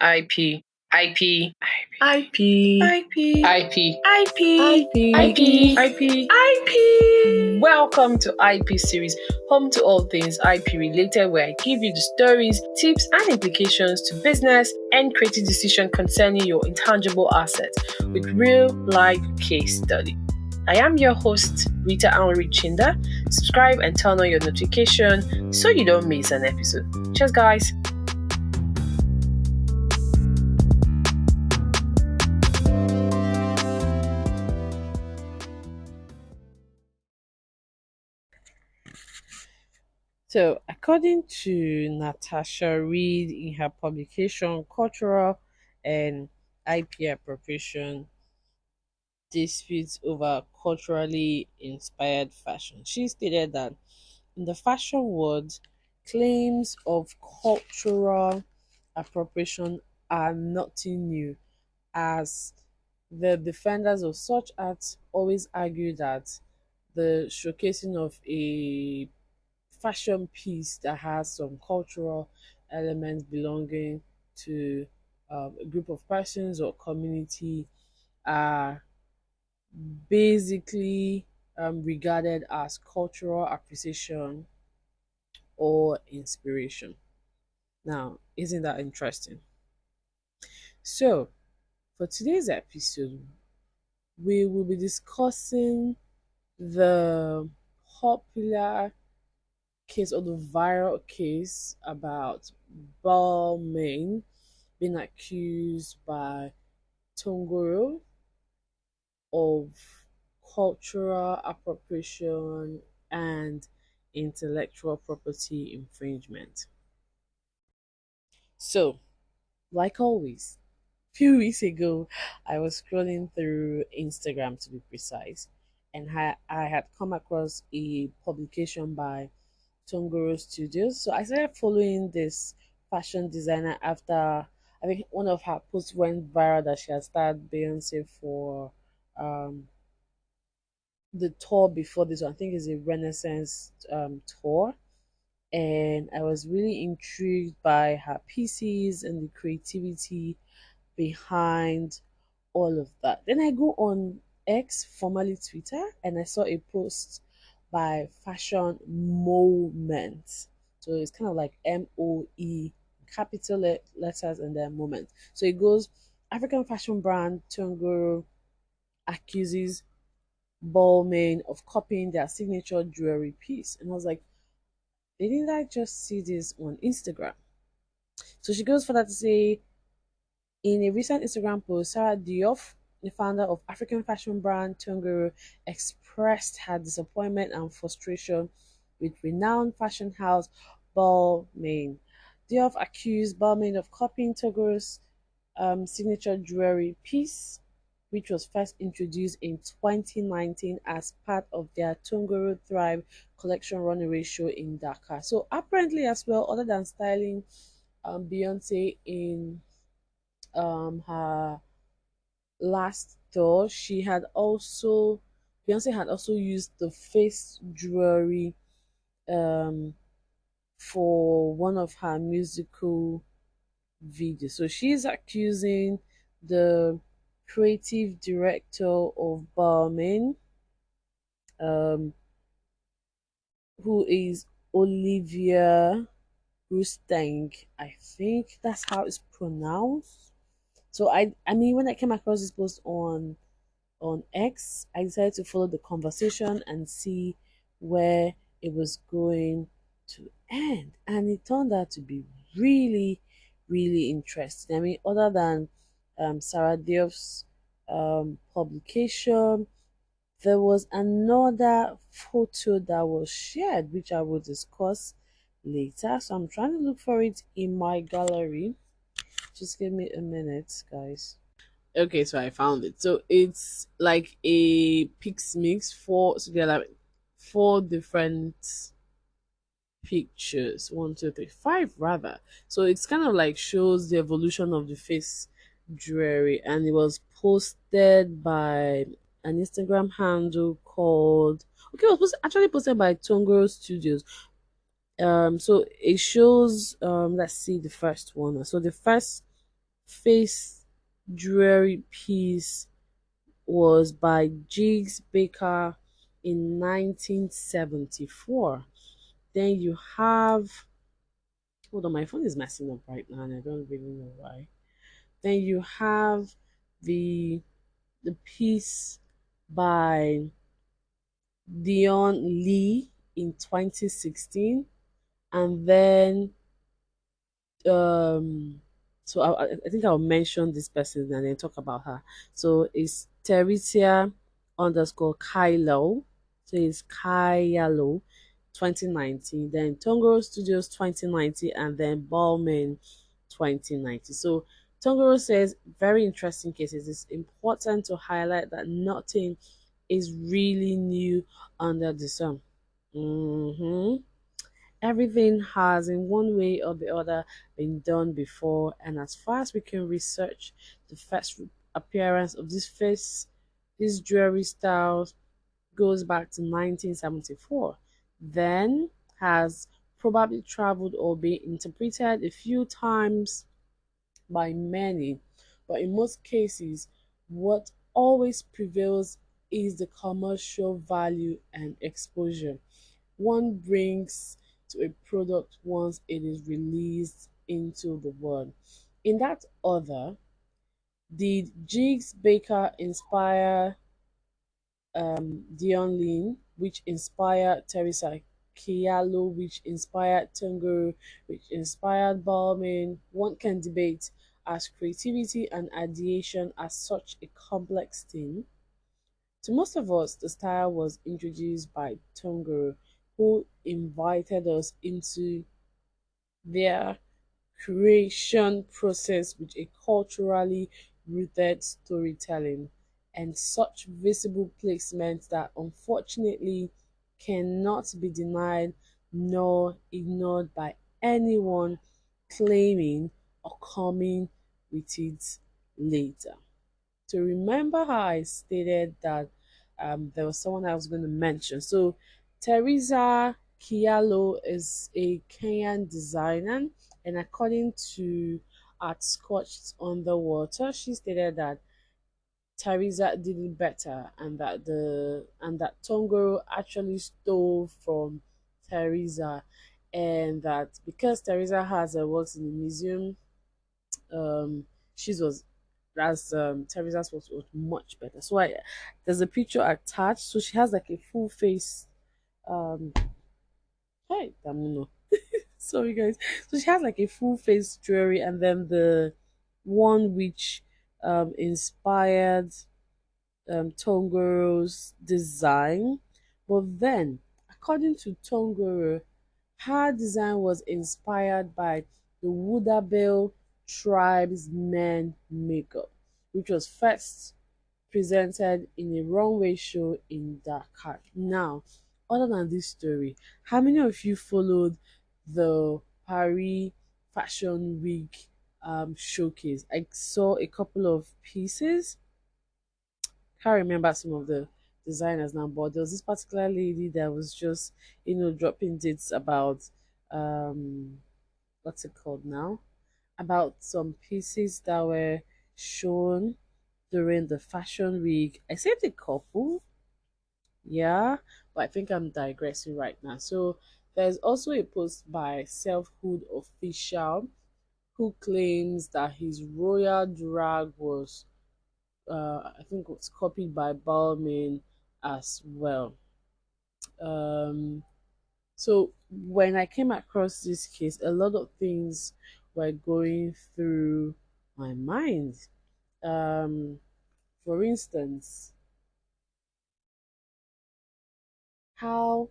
IP, IP, IP, IP, IP, IP, IP, IP, IP. Welcome to IP series, home to all things IP related, where I give you the stories, tips, and implications to business and creative decision concerning your intangible assets with real life case study. I am your host, Rita Chinda. Subscribe and turn on your notification so you don't miss an episode. Cheers, guys. So, according to Natasha Reid in her publication Cultural and IP Appropriation Disputes Over Culturally Inspired Fashion, she stated that in the fashion world, claims of cultural appropriation are nothing new, as the defenders of such acts always argue that the showcasing of a fashion piece that has some cultural elements belonging to a group of persons or community are basically regarded as cultural appreciation or inspiration. Now, isn't that interesting? So, for today's episode, we will be discussing the popular case or the viral case about Balmain being accused by Tongoro of cultural appropriation and intellectual property infringement. So, like always, a few weeks ago, I was scrolling through Instagram to be precise, and I had come across a publication by Tongoro Studios. So I started following this fashion designer after I think one of her posts went viral that she had started Beyonce for um the tour before this one. I think it's a Renaissance tour. And I was really intrigued by her pieces and the creativity behind all of that. Then I go on X, formerly Twitter, and I saw a post by Fashion Moment. So it's kind of like MOE, capital letters and then moment. So it goes African fashion brand Tongoro accuses Balmain of copying their signature jewelry piece. And I was like, didn't I just see this on Instagram? So she goes further to say, in a recent Instagram post, Sarah Diouf, the founder of African fashion brand Tongoro, expressed her disappointment and frustration with renowned fashion house Balmain. Diouf accused Balmain of copying Tongoro's signature jewelry piece, which was first introduced in 2019 as part of their Tongoro Thrive collection runaway show in Dakar. So apparently, as well, other than styling Beyonce in her last tour, Beyonce had also used the face jewelry um for one of her musical videos. So she's accusing the creative director of Balmain, um, who is Olivia Rustang. I think that's how it's pronounced. So I mean, when I came across this post on X, I decided to follow the conversation and see where it was going to end. And it turned out to be really, really interesting. I mean, other than Sarah Diouf's publication, there was another photo that was shared, which I will discuss later. So I'm trying to look for it in my gallery. Just give me a minute, guys. Okay, so I found it. So it's like a pics mix like four different pictures. One, two, three, five rather. So it's kind of like shows the evolution of the face jewelry, and it was posted by an Instagram handle called actually posted by Tongoro Studios. So it shows let's see the first one. So the first face jewelry piece was by Jigs Baker in 1974. Then you have, hold on, my phone is messing up right now and I don't really know why. Then you have the the piece by Dion Lee in 2016, and then um so I think I'll mention this person and then talk about her. So it's Teresia underscore Kylo. So it's Kyalo 2019, then Tongoro Studios 2019, and then Balmain 2019. So Tongoro says, very interesting cases. It's important to highlight that nothing is really new under the sun. Mm-hmm. Everything has, in one way or the other, been done before, and as far as we can research the first appearance of this face, this jewelry styles goes back to 1974. Then has probably traveled or been interpreted a few times by many, but in most cases, what always prevails is the commercial value and exposure one brings to a product once it is released into the world. In that order, did Jigs Baker inspire Dion Lin, which inspired Teresa Kialo, which inspired Tungo, which inspired Balmain? One can debate as creativity and ideation are such a complex thing. To most of us, the style was introduced by Tongoro, who invited us into their creation process with a culturally rooted storytelling and such visible placement that unfortunately cannot be denied nor ignored by anyone claiming or coming with it later. To remember how I stated that there was someone I was going to mention. So, Teresa Kialo is a Kenyan designer, and according to Art Scotched on the Water, she stated that Teresa did it better, and that Tongoro actually stole from Teresa, and that because Teresa has her works in the museum, um she's was as Teresa's was much better. So there's a picture attached. So she has like a full face. Um, hey, Damuno. Sorry guys. So she has like a full face jewelry, and then the one which inspired Tongoro's design. But then, according to Tongoro, her design was inspired by the Woodabel tribe's men makeup, which was first presented in a runway show in Dakar. Now, other than this story, how many of you followed the Paris Fashion Week showcase? I saw a couple of pieces. Can't remember some of the designers now, but there was this particular lady that was just, dropping dates about um what's it called now? About some pieces that were shown during the fashion week. I said a couple, yeah, but I think I'm digressing right now. So there's also a post by Selfhood Official who claims that his royal drag was I think was copied by Balmain as well. Um, so when I came across this case, a lot of things were going through my mind. Um, for instance, how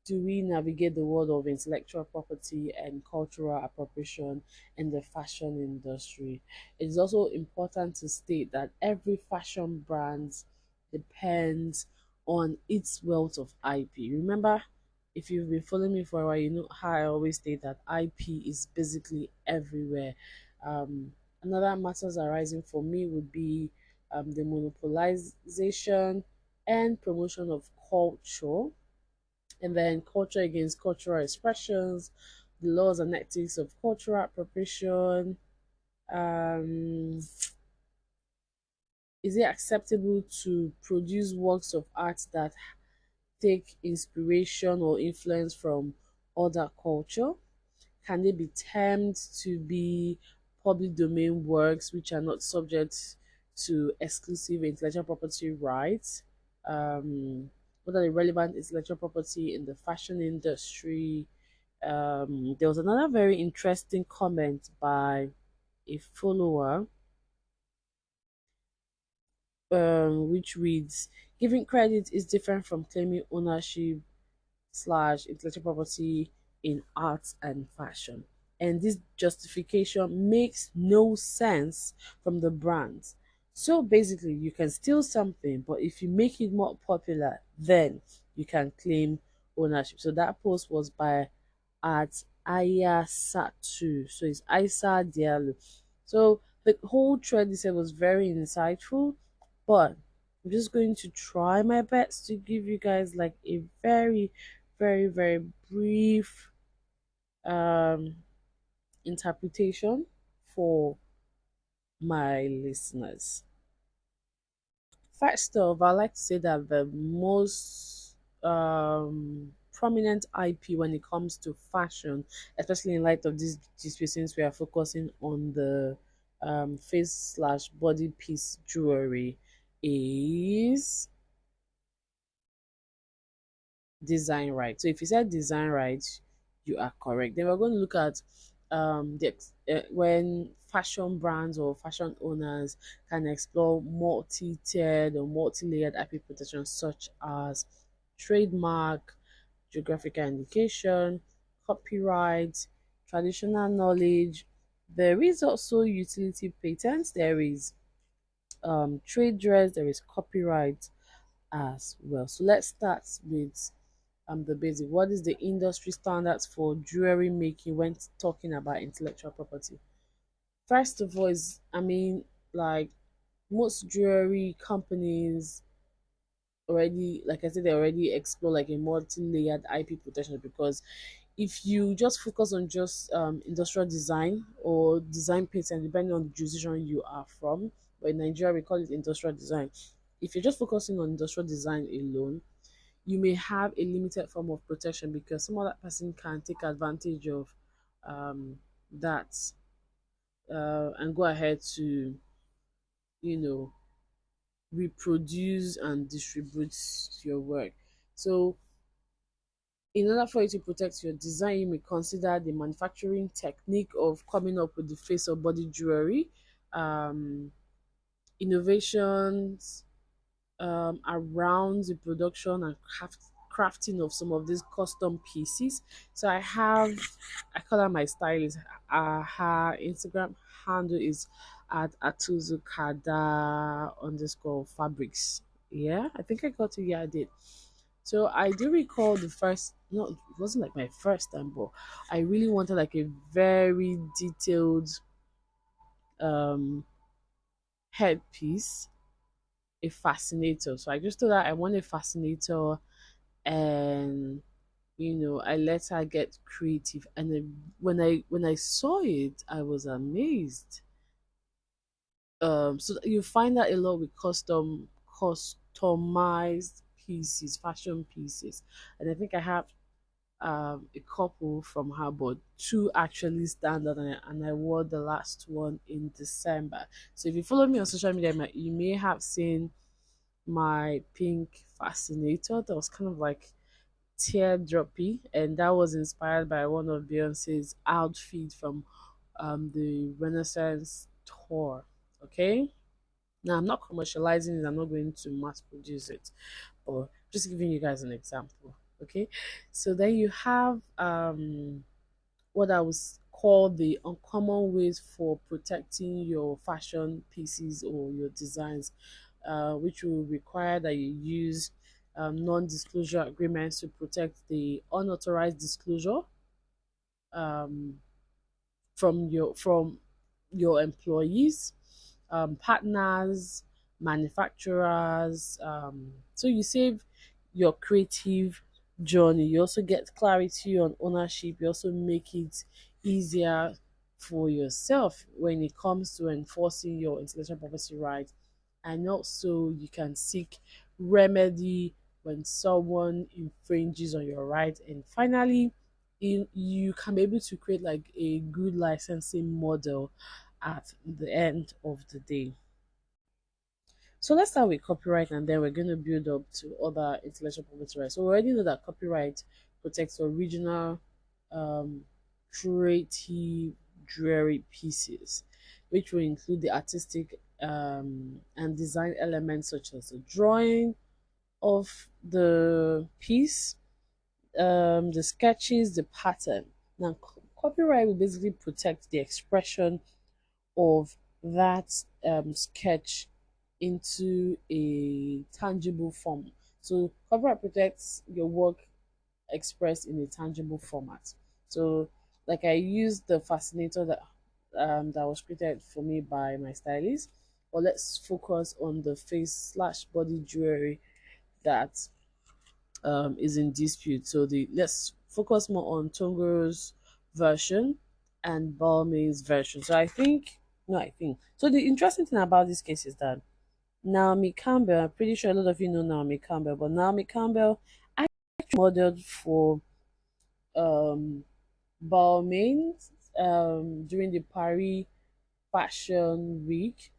do we navigate the world of intellectual property and cultural appropriation in the fashion industry? It is also important to state that every fashion brand depends on its wealth of IP. Remember, if you've been following me for a while, you know how I always state that IP is basically everywhere. Another matters arising for me would be the monopolization and promotion of culture, and then culture against cultural expressions, the laws and ethics of cultural appropriation, Um, is it acceptable to produce works of art that take inspiration or influence from other culture? Can they be termed to be public domain works which are not subject to exclusive intellectual property rights? What are the relevant intellectual property in the fashion industry? There was another very interesting comment by a follower, which reads, "Giving credit is different from claiming ownership slash intellectual property in arts and fashion." And this justification makes no sense from the brands. So basically, you can steal something, but if you make it more popular, then you can claim ownership. So that post was by at Aya Satu. So it's Isa Diallo. So the whole thread itself was very insightful, but I'm just going to try my best to give you guys like a very, very, very brief um interpretation for my listeners. First off, I like to say that the most prominent IP when it comes to fashion, especially in light of this since we are focusing on the face slash body piece jewelry, is design right. So if you said design right, you are correct. Then we're going to look at when fashion brands or fashion owners can explore multi-tiered or multi-layered IP protection such as trademark, geographical indication, copyright, traditional knowledge. There is also utility patents. There is trade dress. There is copyright as well. So let's start with the basic. What is the industry standards for jewelry making when talking about intellectual property? First of all, is like most jewelry companies already, like I said, they already explore like a multi-layered IP protection, because if you just focus on just industrial design or design patent, depending on the jurisdiction you are from, but in Nigeria we call it industrial design. If you're just focusing on industrial design alone, you may have a limited form of protection because some other person can take advantage of um, that and go ahead to, you know, reproduce and distribute your work. So, in order for you to protect your design, you may consider the manufacturing technique of coming up with the face or body jewelry, um, innovations around the production and crafting of some of these custom pieces. So I call her my stylist. Her Instagram handle is at atuzukada underscore fabrics. Yeah, I think I got to, yeah, I did. So I do recall the first, no, it wasn't like my first time, but I really wanted like a very detailed um headpiece, a fascinator. So I just told her I want a fascinator, and I let her get creative. And then when I saw it, I was amazed. So you find that a lot with customized pieces, fashion pieces, and I think I have a couple from her, but two actually stand out, and I wore the last one in December. So if you follow me on social media, you may have seen my pink fascinator that was kind of like teardroppy, and that was inspired by one of Beyonce's outfit from the Renaissance tour. Okay, now I'm not commercializing it, I'm not going to mass produce it, but just giving you guys an example. Okay, so then you have what I would call the uncommon ways for protecting your fashion pieces or your designs, which will require that you use non-disclosure agreements to protect the unauthorized disclosure um, from your employees, partners, manufacturers. So you save your creative journey. You also get clarity on ownership. You also make it easier for yourself when it comes to enforcing your intellectual property rights, and also you can seek remedy when someone infringes on your right. And finally, you can be able to create like a good licensing model at the end of the day. So let's start with copyright, and then we're going to build up to other intellectual property rights. So we already know that copyright protects original um, creative jewelry pieces, which will include the artistic and design elements such as the drawing of the piece, the sketches, the pattern. Now, copyright will basically protect the expression of that sketch into a tangible form. So copyright protects your work expressed in a tangible format. So like I used the fascinator that was created for me by my stylist, but let's focus on the face slash body jewelry that is in dispute. So the let's focus more on Tongo's version and Balmain's version. So I think no, I think so. The interesting thing about this case is that Naomi Campbell, I'm pretty sure a lot of you know Naomi Campbell, but Naomi Campbell actually modeled for um Balmain during the Paris Fashion Week,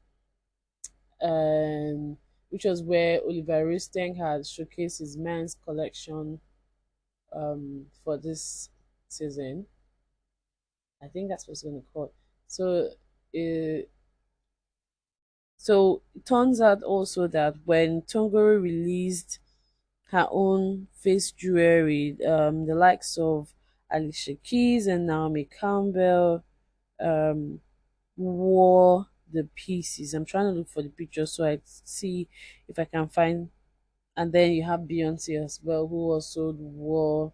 um which was where Oliver Rousteing had showcased his men's collection for this season. I think that's what's going to call. So uh, so it turns out also that when Tongoro released her own face jewelry, the likes of Alicia Keys and Naomi Campbell um, wore the pieces. I'm trying to look for the picture so I see if I can find. And then you have Beyonce as well, who also wore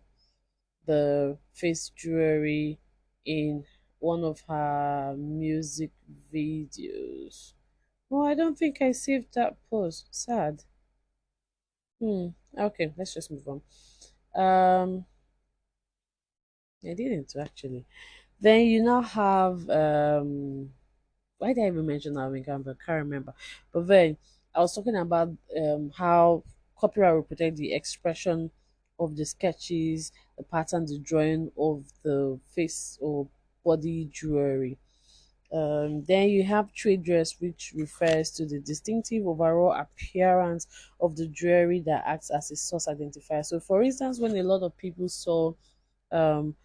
the face jewelry in one of her music videos. Oh, I don't think I saved that post. Sad. Okay, let's just move on. Um, I didn't actually. Then you now have why did I even mention Naomi Campbell? I can't remember. But then I was talking about how copyright will protect the expression of the sketches, the pattern, the drawing of the face or body jewelry. Then you have trade dress, which refers to the distinctive overall appearance of the jewelry that acts as a source identifier. So, for instance, when a lot of people saw um,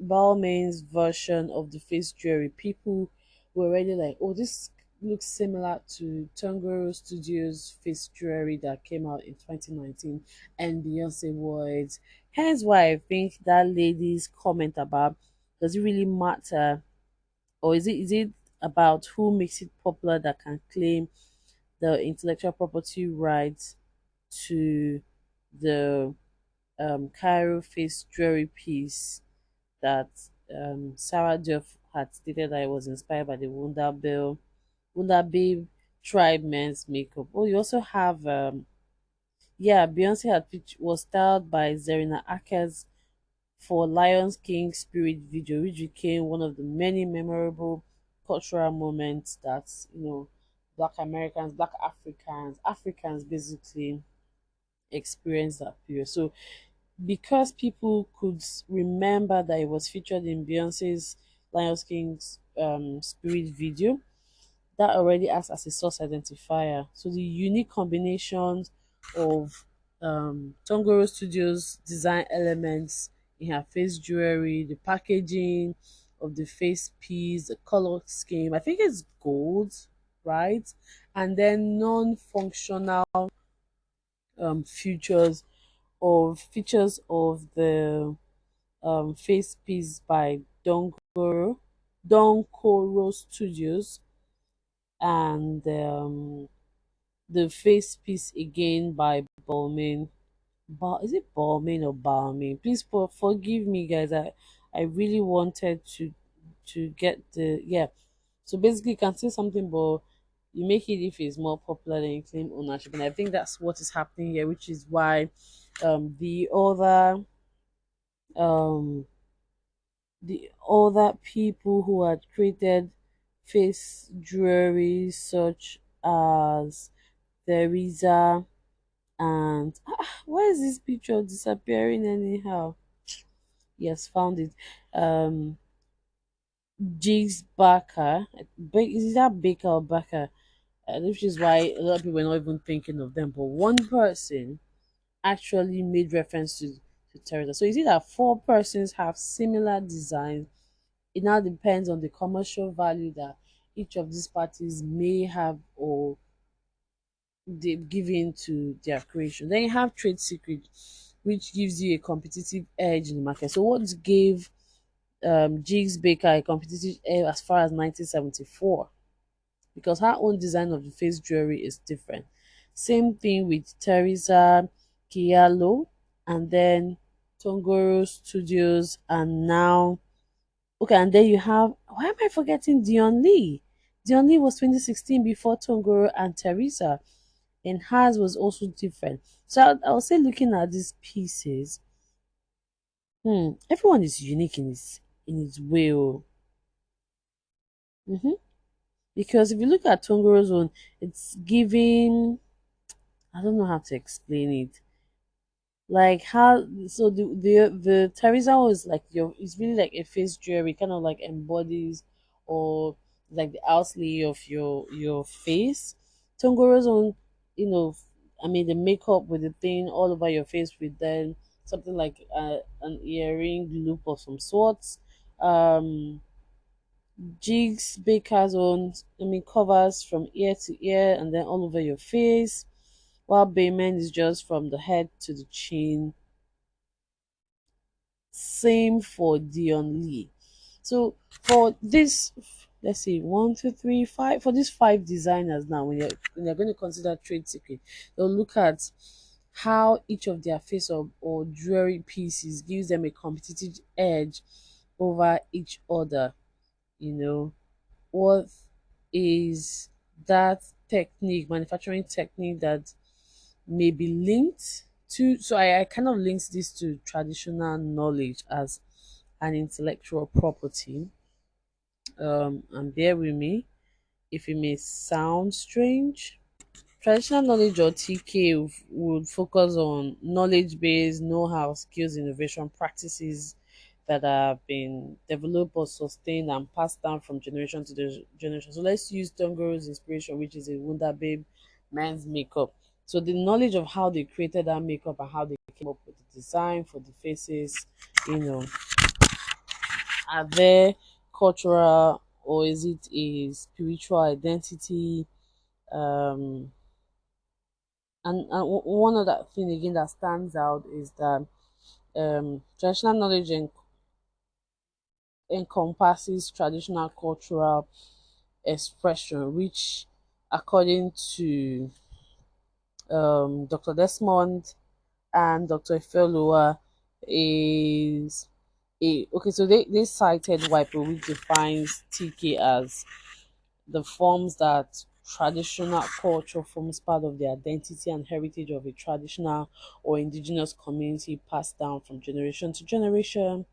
Balmain's version of the face jewelry, people were already like, oh, this looks similar to Tongoro Studios face jewelry that came out in 2019 and Beyonce wore it. Hence why I think that lady's comment about does it really matter, or is it about who makes it popular that can claim the intellectual property rights to the Cairo face jewelry piece that Sarah Diouf had stated that it was inspired by the Wonder Babe tribe men's makeup. Oh, you also have yeah, Beyonce was styled by Zerina Akers for Lions King Spirit video, which became one of the many memorable cultural moments that Black Americans, Black Africans basically experienced that period. So because people could remember that it was featured in Beyonce's Lions King's Spirit video, that already acts as a source identifier. So the unique combinations of Tongoro Studios design elements in her face jewelry, the packaging of the face piece, the color scheme. I think it's gold, right? And then non-functional features of the face piece by Donkoro Studios, and the face piece again by Balmain. Is it Balmain or Balmain? Please forgive me, guys. I really wanted to get the yeah. So basically, you can say something, but you make it if it's more popular than you claim ownership, and I think that's what is happening here, which is why the other um the other people who had created face jewelry, such as Teresa and why is this picture disappearing anyhow? Yes, found it. Um, Jigs Barker. Is that Baker or Barker? Which is why a lot of people were not even thinking of them. But one person actually made reference to Teresa. So you see that four persons have similar designs. It now depends on the commercial value that each of these parties may have or they've given to their creation. Then you have trade secret, which gives you a competitive edge in the market. So what gave Jigs Baker a competitive edge as far as 1974? Because her own design of the face jewelry is different. Same thing with Teresa Kialo and then Tongoro Studios and now okay, and then you have why am I forgetting Dion Lee? Dion Lee was 2016 before Tongoro and Teresa, and hers was also different. So I would say looking at these pieces, everyone is unique in its way. Oh. hmm Because if you look at Tongoro's own, it's giving I don't know how to explain it. Like how so the Teresa was like your it's really like a face jewelry, kind of like embodies or like the outlay of your face. Tongoro's own, you know, I mean the makeup with the thing all over your face with then something like an earring loop of some sorts. Um, Jigs Baker's own, I mean covers from ear to ear and then all over your face while Balmain is just from the head to the chin. Same for Dion Lee. So for this, let's see, one, two, three, five. For these five designers now, when you're going to consider trade secret, they'll look at how each of their face or jewelry pieces gives them a competitive edge over each other. You know, what is that technique, manufacturing technique that may be linked to so I kind of links this to traditional knowledge as an intellectual property. And bear with me if it may sound strange. Traditional knowledge or TK would focus on knowledge based know how, skills, innovation, practices that have been developed or sustained and passed down from generation to generation. So let's use Tongoro's inspiration, which is a Wonder Babe men's makeup. So the knowledge of how they created that makeup and how they came up with the design for the faces, you know, are there cultural or is it a spiritual identity? Um, and one other thing again that stands out is that traditional knowledge encompasses traditional cultural expression, which, according to Dr. Desmond and Dr. Ifelua, is a okay. So they cited WIPO, which defines TK as the forms that traditional culture forms part of the identity and heritage of a traditional or indigenous community passed down from generation to generation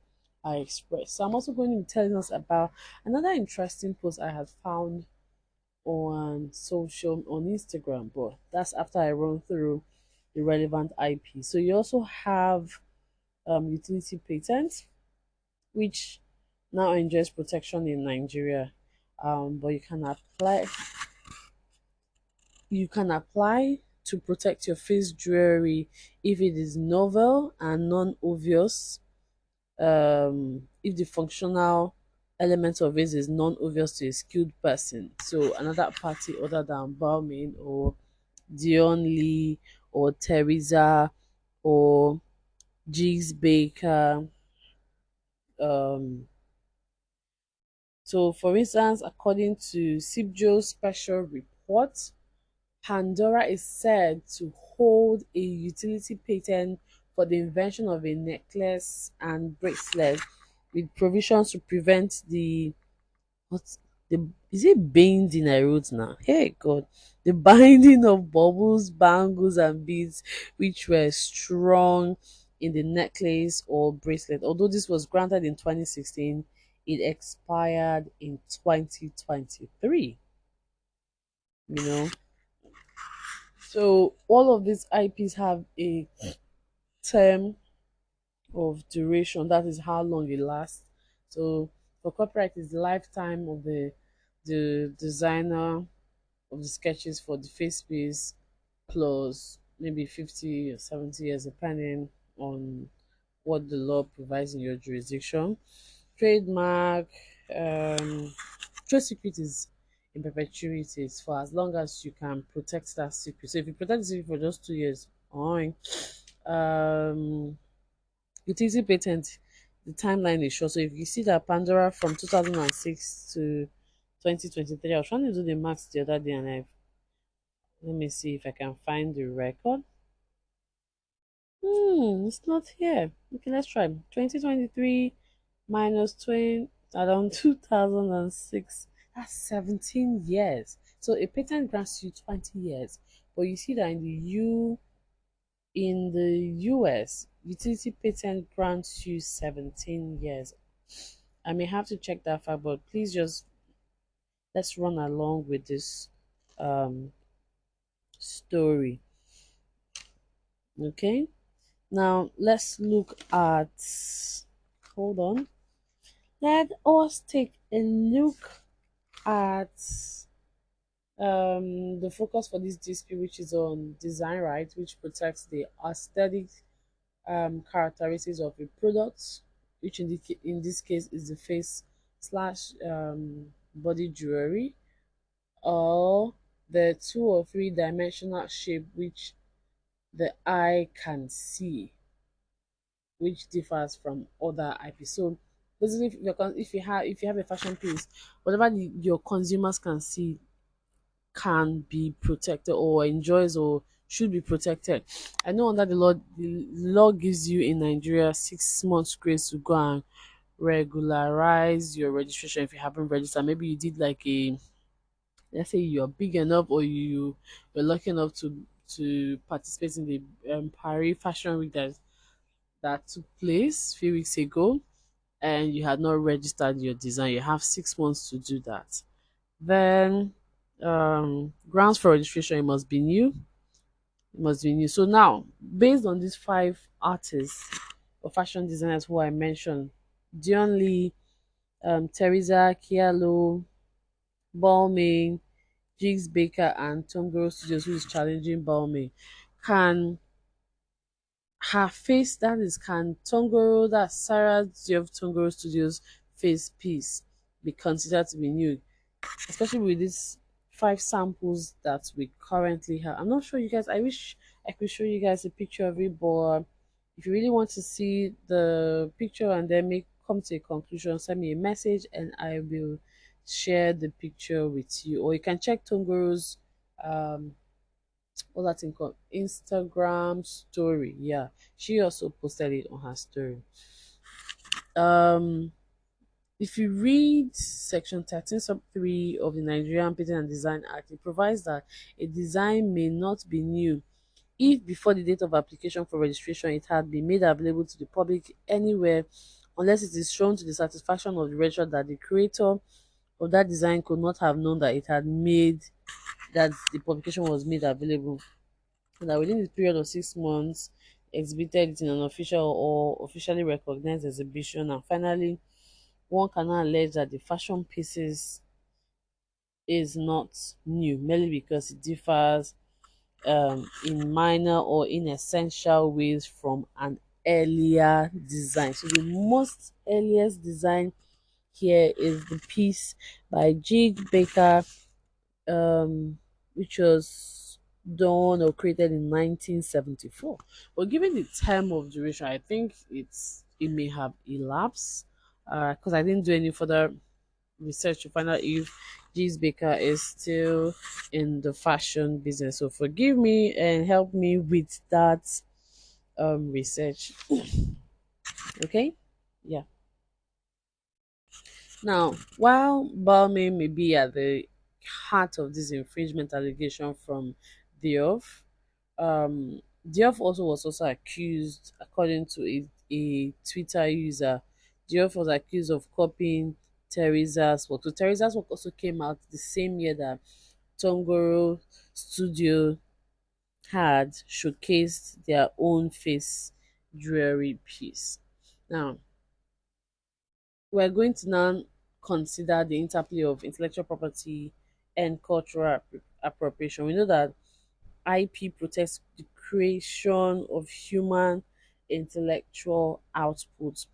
are expressed. So I'm also going to be telling us about another interesting post I had found on on Instagram, but that's after I run through the relevant IP. So you also have utility patents, which now enjoys protection in Nigeria. But you can apply to protect your face jewelry if it is novel and non-obvious. If the functional element of it is non-obvious to a skilled person. So another party other than Balmain or Dion Lee or Teresa or Jigs Baker. Um, so for instance, according to Sibjo's special report, Pandora is said to hold a utility patent for the invention of a necklace and bracelet with provisions to prevent the what the is it binding I wrote now? Hey God, the binding of bubbles, bangles, and beads, which were strong in the necklace or bracelet. Although this was granted in 2016, it expired in 2023. You know, so all of these IPs have a term of duration. That is how long it lasts. So for copyright, is the lifetime of the designer of the sketches for the face piece plus maybe 50 or 70 years, depending on what the law provides in your jurisdiction. Trademark, um, trade secret is in perpetuity. It's for as long as you can protect that secret. So if you protect the secret for just 2 years, fine. Um, utility patent, the timeline is short. So if you see that Pandora from 2006 to 2023, I was trying to do the maths the other day, and let me see if I can find the record. It's not here. Okay, let's try. 2023 minus 20 around 2006. That's 17 years. So a patent grants you 20 years. But you see that in the US, utility patent grants you 17 years. I may have to check that fact, but please just let's run along with this um story. Okay? Now let's look at, hold on. Let us take a look at the focus for this dispute, which is on design right, which protects the aesthetic characteristics of a product, which in this case is the face slash body jewelry, or the two or three dimensional shape which the eye can see, which differs from other IP. So basically, if you have a fashion piece, whatever your consumers can see can be protected or enjoys or should be protected. I know under the law gives you in Nigeria 6 months grace to go and regularize your registration if you haven't registered. Maybe you did like a, let's say you're big enough or you're lucky enough to participate in the Paris Fashion Week that took place a few weeks ago, and you had not registered your design. You have 6 months to do that. Then grounds for registration, it must be new. It must be new. So now, based on these five artists or fashion designers who I mentioned, Dion Lee, Teresa Kialo, Balmain, Jigs Baker, and Tongoro Studios, who is challenging Balmain, can her face, that is, can Tongoro, that Sarah Diouf Tongoro Studios face piece be considered to be new, especially with these five samples that we currently have? I'm not sure, you guys. I wish I could show you guys a picture of it, but if you really want to see the picture and then come to a conclusion, send me a message and I will share the picture with you. Or you can check Tongoro's um all that thing called Instagram story. Yeah, she also posted it on her story. Um if you read section 13 sub 3 of the Nigerian Patent and Design Act, it provides that a design may not be new if before the date of application for registration it had been made available to the public anywhere, unless it is shown to the satisfaction of the registrar that the creator of that design could not have known that the publication was made available, and that within the period of 6 months exhibited it in an official or officially recognized exhibition. And finally, one cannot allege that the fashion pieces is not new merely because it differs in minor or in essential ways from an earlier design. So the most earliest design here is the piece by Jig Baker, which was done or created in 1974. But given the time of duration, I think it may have elapsed because I didn't do any further research to find out if G's Baker is still in the fashion business. So forgive me and help me with that research. Okay? Yeah. Now, while Balmain may be at the heart of this infringement allegation from Diouf, Diouf also was also accused, according to a Twitter user, Diouf was accused of copying Teresa's work. So Teresa's work also came out the same year that Tongoro Studio had showcased their own face jewelry piece. Now, we're going to now consider the interplay of intellectual property and cultural appropriation. We know that IP protects the creation of human intellectual output,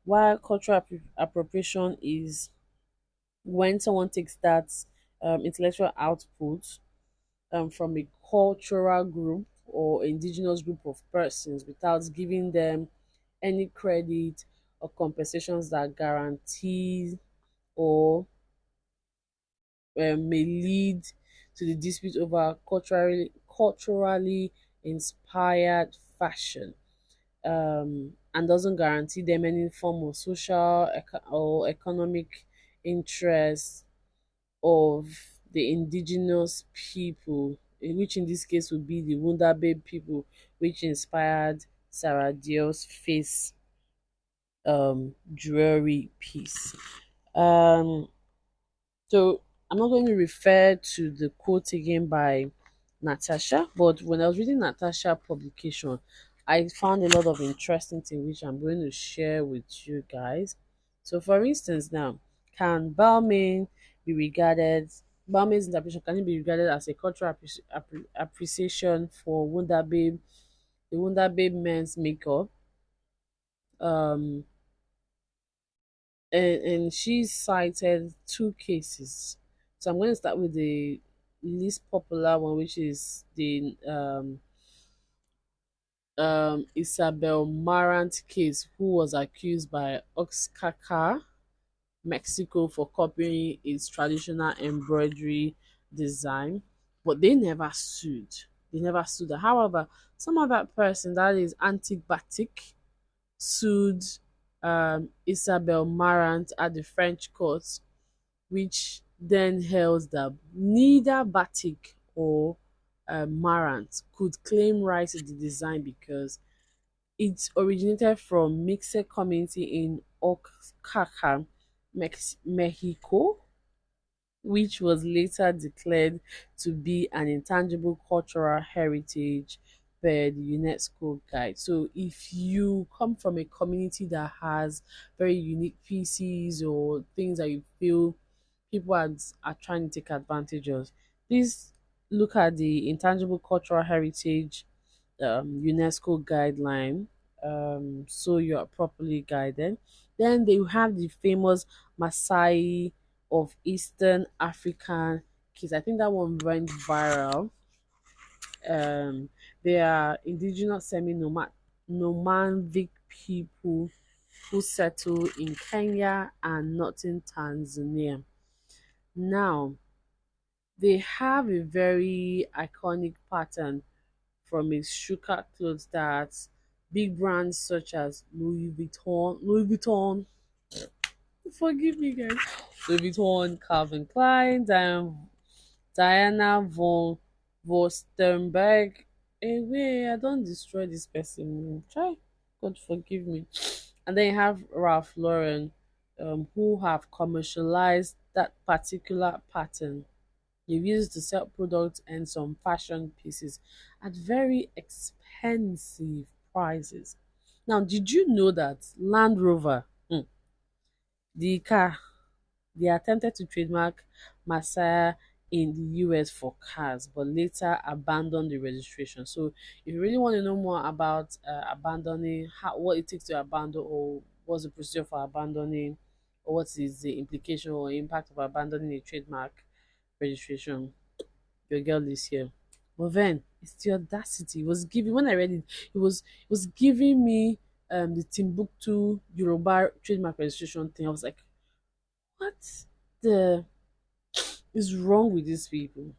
while cultural appropriation is when someone takes that intellectual output from a cultural group or indigenous group of persons without giving them any credit or compensations that guarantee or may lead to the dispute over culturally inspired fashion, and doesn't guarantee them any form of social or economic interest of the indigenous people, which in this case would be the Wunderbabe people, which inspired Sarah Diouf's face jewelry piece. Um, so I'm not going to refer to the quote again by Natasha, but when I was reading Natasha publication, I found a lot of interesting things which I'm going to share with you guys. So, for instance, now, can Balmain be regarded? Balmain's interpretation can it be regarded as a cultural appreciation for Wonder Babe, the Wonder Babe men's makeup? Um, and she cited two cases. So I'm going to start with the least popular one, which is the Isabel Marant case, who was accused by Oaxaca, Mexico, for copying its traditional embroidery design, but they never sued. They never sued her. However, some other person, that is Antique Batik, sued Isabel Marant at the French courts, which then held that neither Batik or Marant could claim rights to the design because it originated from mixed community in Oaxaca, Mexico, which was later declared to be an intangible cultural heritage per the UNESCO guide. So if you come from a community that has very unique pieces or things that you feel people are trying to take advantage of, please look at the intangible cultural heritage UNESCO guideline, so you are properly guided. Then they have the famous Maasai of Eastern African kids. I think that one went viral. Um, they are indigenous nomadic people who settle in Kenya and northern Tanzania. Now, they have a very iconic pattern from its sugar clothes that big brands such as forgive me guys, Louis Vuitton, Calvin Klein, Diana von Vostenberg. Hey, wait, I don't destroy this person. Try, God forgive me. And then you have Ralph Lauren, who have commercialized that particular pattern. They've used to sell products and some fashion pieces at very expensive prices. Now, did you know that Land Rover, the car, they attempted to trademark Messiah in the US for cars, but later abandoned the registration. So, if you really want to know more about abandoning, what it takes to abandon, or what's the procedure for abandoning, or what is the implication or impact of abandoning a trademark registration, your girl is here. But then it's the audacity. It was giving when I read it, it was giving me the Timbuktu Yoruba trademark registration thing. I was like, what the is wrong with these people?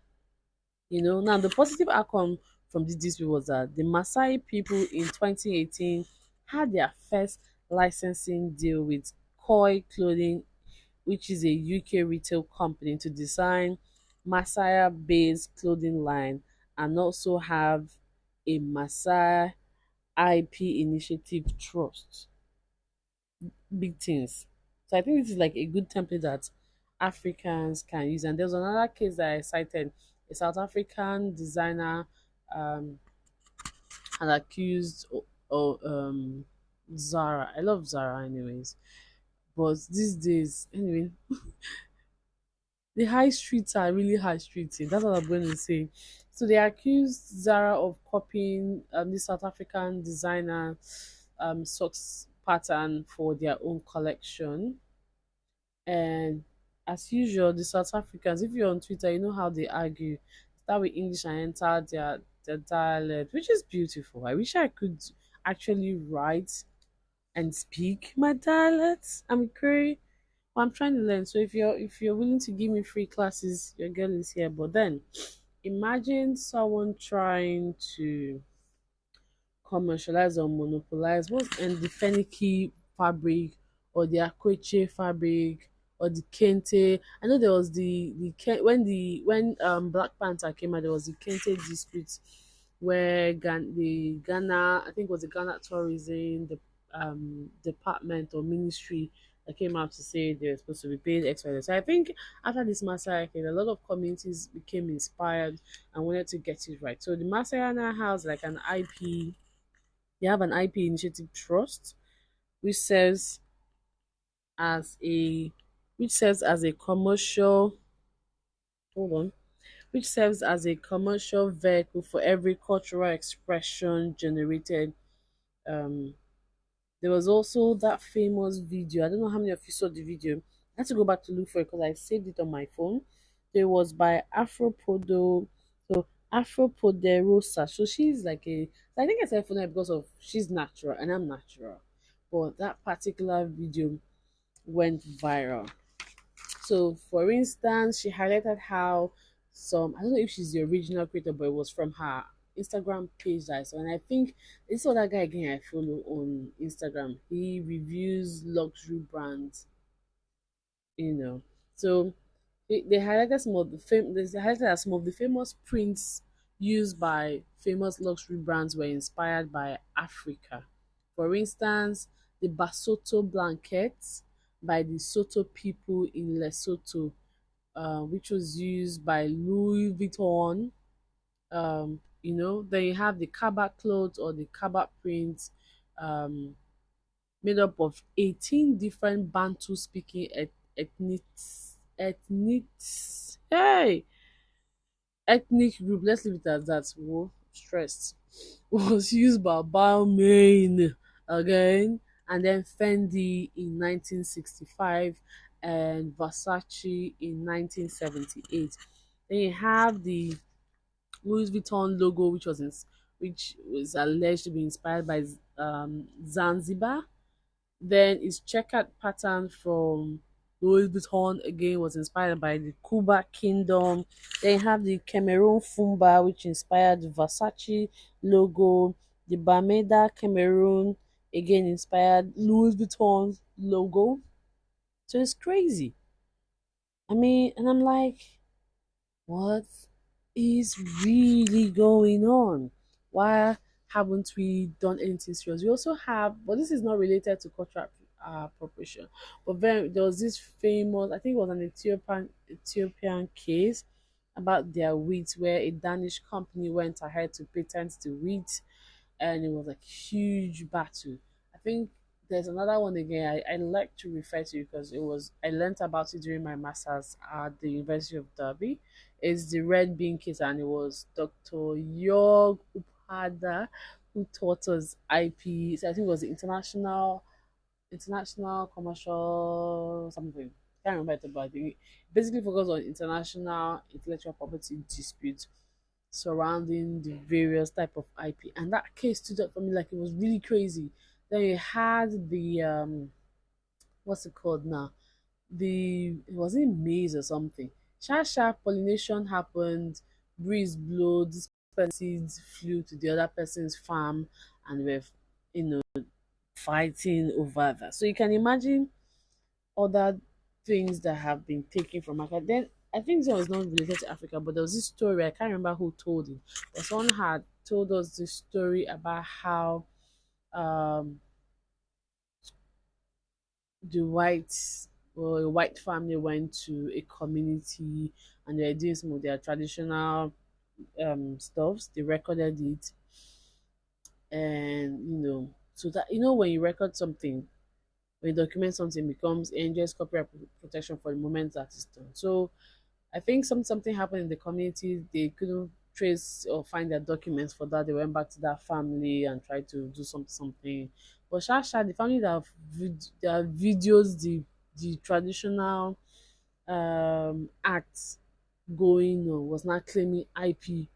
Now the positive outcome from this dispute was that the Maasai people in 2018 had their first licensing deal with Koi Clothing, which is a UK retail company, to design Masaya based clothing line and also have a Maasai IP initiative trust. Big things. So I think this is like a good template that Africans can use. And there's another case that I cited. A South African designer um, had accused Zara. I love Zara anyways. But these days, anyway, the high streets are really high streeting. That's what I'm going to say. So they accused Zara of copying the South African designer socks pattern for their own collection. And as usual, the South Africans, if you're on Twitter, you know how they argue. Start with English and enter their dialect, which is beautiful. I wish I could actually write and speak my dialect. I'm crazy. I'm trying to learn. So if you're willing to give me free classes, your girl is here. But then imagine someone trying to commercialize or monopolize what's and the finicky fabric or the akweche fabric or the kente. I know there was when Black Panther came out, there was the kente dispute where the Ghana, I think it was the Ghana tourism department or ministry that came out to say they were supposed to be paid X, Y, Z. So I think after this massacre, a lot of communities became inspired and wanted to get it right. So the massacre now has like an IP, they have an IP initiative trust, which serves as a which serves as a commercial hold on, which serves as a commercial vehicle for every cultural expression generated. Um, there was also that famous video. I don't know how many of you saw the video. I had to go back to look for it because I saved it on my phone. It was by Afropodo. So Afropoderosa. So she's like I think I said for her because of she's natural and I'm natural. But that particular video went viral. So, for instance, she highlighted how I don't know if she's the original creator, but it was from her Instagram page that I saw. And I think this other guy again I follow on Instagram. He reviews luxury brands, you know. So they highlighted they highlighted that some of the famous prints used by famous luxury brands were inspired by Africa. For instance, the Basoto blankets by the Soto people in Lesotho, which was used by Louis Vuitton. Then you have the Kaba clothes or the Kaba prints, um, made up of 18 different Bantu speaking hey, ethnic group. Let's leave it as that. Whoa, stressed. Was used by Balmain again, and then Fendi in 1965 and Versace in 1978. Then you have the Louis Vuitton logo, which was alleged to be inspired by Zanzibar. Then its checkered pattern from Louis Vuitton again was inspired by the Kuba Kingdom. Then you have the Cameroon Fumba, which inspired the Versace logo. The Bameda Cameroon again inspired Louis Vuitton's logo. So it's crazy. I mean, and I'm like, what is really going on? Why haven't we done anything serious? We also have, but this is not related to cultural appropriation. But then there was this famous, I think it was an Ethiopian case about their wheat, where a Danish company went ahead to patent the wheat, and it was like huge battle. I think there's another one again I like to refer to because I learnt about it during my masters at the University of Derby. It's the red bean case, and it was Dr. Yog Upada who taught us IP. So I think it was the international commercial something. Can't remember it, but I think it basically focused on international intellectual property disputes surrounding the various type of IP, and that case stood up for me like it was really crazy. Then you had the what's it called now? It was in maize or something. Sharp pollination happened, breeze blew, this person's seeds flew to the other person's farm, and we're you know fighting over that. So you can imagine other things that have been taken from market. Then I think this one was not related to Africa, but there was this story. I can't remember who told it, but someone had told us this story about how um, the whites or a white family went to a community and they were doing some of their traditional stuffs. They recorded it, and so that when you record something, when you document something, it becomes enjoys copyright protection for the moment that it's done. So I think something happened in the community. They couldn't trace or find their documents for that. They went back to that family and tried to do something. But Shasha, the family that videos the traditional acts going on was not claiming IP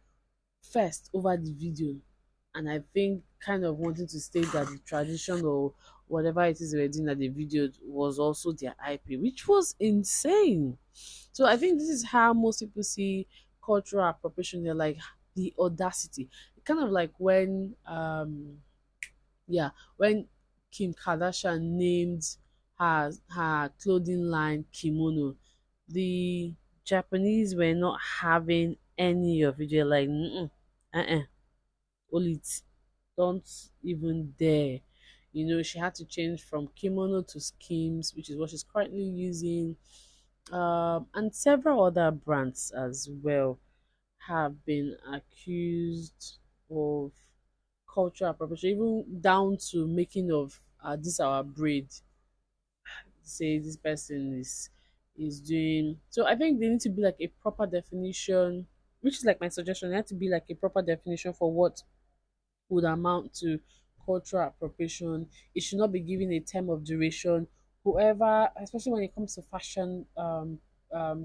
first over the video. And I think kind of wanting to state that the tradition or whatever it is they were doing that they videoed was also their IP, which was insane. So I think this is how most people see cultural appropriation. They're like the audacity. Kind of like when yeah, when Kim Kardashian named her clothing line Kimono, the Japanese were not having any of it. They're like, hold it, don't even dare. She had to change from kimono to schemes, which is what she's currently using. And several other brands as well have been accused of cultural appropriation, even down to making of this our braid. Say this person is doing. So I think there need to be like a proper definition, which is like my suggestion. There had to be like a proper definition for what would amount to cultural appropriation. It should not be given a term of duration. Whoever, especially when it comes to fashion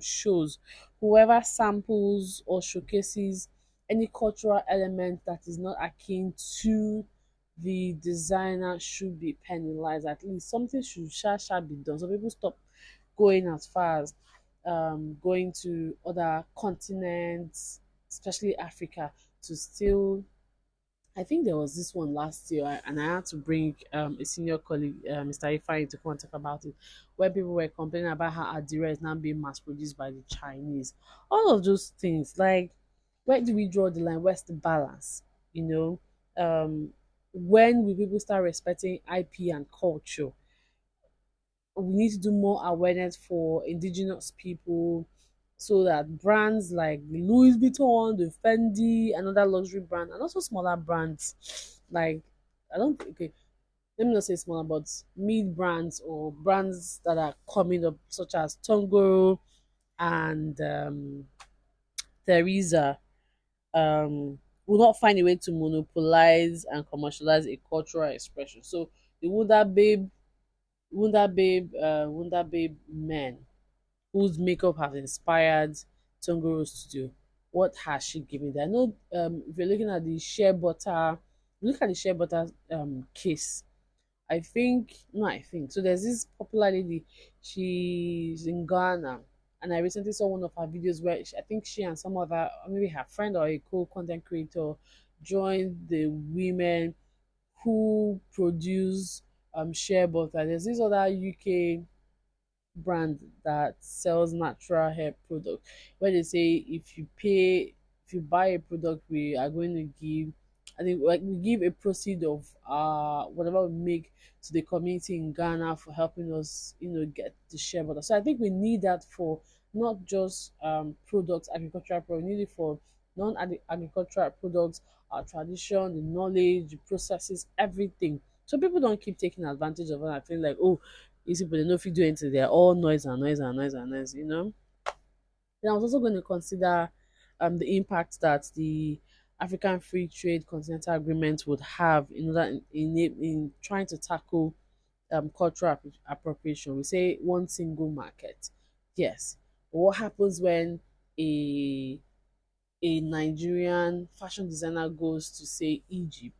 shows, whoever samples or showcases any cultural element that is not akin to the designer should be penalized. At least something shall be done. So people stop going as far as going to other continents, especially Africa, to still. I think there was this one last year, and I had to bring a senior colleague, Mr. Ifai, to come and talk about it, where people were complaining about how Adira is now being mass produced by the Chinese. All of those things, like, where do we draw the line? Where's the balance? You know, when will people start respecting IP and culture? We need to do more awareness for indigenous people so that brands like the Louis Vuitton, the Fendi, another luxury brand, and also smaller brands like I don't okay, let me not say smaller, but mid brands or brands that are coming up, such as Tongoro and Theresa, will not find a way to monopolize and commercialize a cultural expression. So the Wonder Babe men whose makeup has inspired Tongoro Studio. What has she given there? I know if you're looking at the shea butter, look at the shea butter case. I think so. There's this popular lady, she's in Ghana, and I recently saw one of her videos where I think she and some other, or maybe her friend or a co content creator, joined the women who produce shea butter. There's this other UK brand that sells natural hair product where they say if you buy a product, we are going to give, I think, like, we give a proceed of whatever we make to the community in Ghana for helping us get the share butter. So I think we need that for not just products, agricultural products, we need it for non-agricultural products, our tradition, the knowledge, the processes, everything, so people don't keep taking advantage of it. I feel like, oh, these people, they know if you do anything, they're all noise and noise and noise and noise. Then I was also going to consider the impact that the African Free Trade Continental Agreement would have in trying to tackle cultural appropriation. We say one single market. Yes. But what happens when a Nigerian fashion designer goes to, say, Egypt,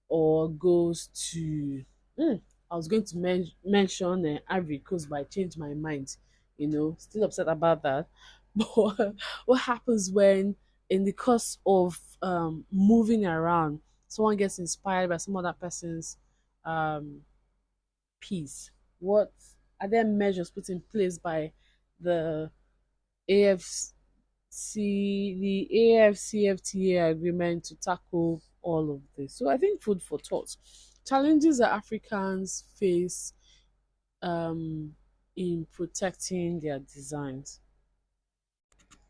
or goes to I was going to mention Ivory Coast, but I changed my mind. Still upset about that. But what happens when, in the course of moving around, someone gets inspired by some other person's um, piece? What are there measures put in place by the AFC, the AFCFTA agreement to tackle all of this. So I think food for thought. Challenges that Africans face in protecting their designs.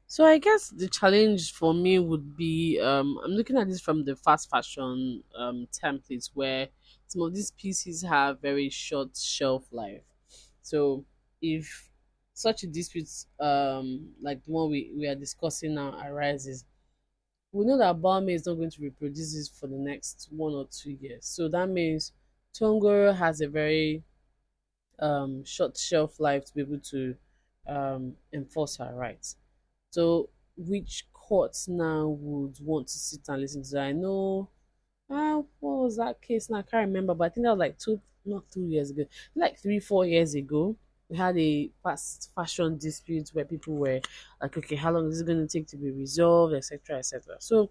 So I guess the challenge for me would be I'm looking at this from the fast fashion templates where some of these pieces have very short shelf life. So if such a dispute like the one we are discussing now arises, we know that Balmain is not going to reproduce this for the next 1 or 2 years. So that means Tongoro has a very short shelf life to be able to enforce her rights. So, which courts now would want to sit and listen to that? I know, what was that case now? I can't remember, but I think that was like not 2 years ago, like 3, 4 years ago. We had a fast fashion dispute where people were like, okay, how long is it going to take to be resolved, etc., etc. So,